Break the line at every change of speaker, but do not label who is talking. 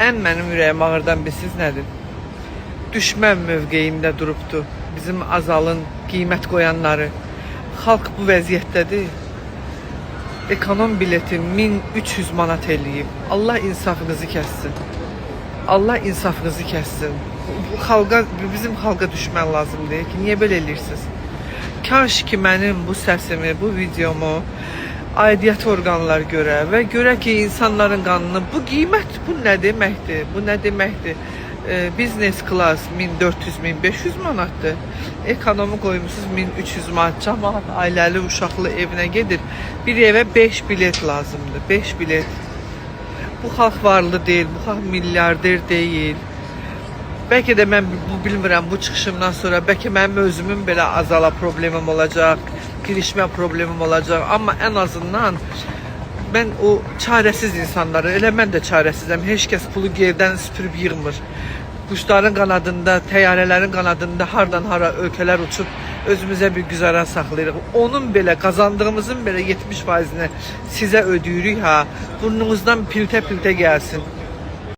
ən mənim ürəyim ağırdan bilsiz nədir? Düşmən mövqeyində durubdu bizim Azalın qiymət qoyanları. Xalq bu vəziyyətdədir. Ekonom bileti 1300 manat eləyib. Allah insafınızı kəssin. Allah insafınızı kəssin. Bu xalqa, bizim xalqa düşmən lazımdır ki, niyə belə eləyirsiniz? Kaş ki mənim bu səsimi, bu videomu aidiyyət orqanlar görə və görə ki insanların qanını, bu qiymət bu nə deməkdir? Bu nə deməkdir? Business class 1400-1500 manatdır. Ekonomi qoymusunuz 1300 manat. Cəmaət ailəli, uşaqlı evinə gedir. Bir evə 5 bilet lazımdır. 5 bilet. Bu xalq varlı deyil, bu xalq milyarder deyil. Bəlkə də mən bilmirəm, bu çıxışımdan sonra bəlkə mənim özümün belə Azala problemim olacaq, girişmə problemim olacaq. Amma ən azından mən o çarəsiz insanları, elə mən də çarəsizəm. Heç kəs pulu yerdən süpürüb yığmır. Quşların qanadında, təyyarələrin qanadında hardan hara ölkələr uçub özümüzə bir güzəran saxlayırıq. Onun belə, qazandığımızın belə 70%-ni sizə ödəyirik ha. Burnunuzdan piltə-piltə gəlsin.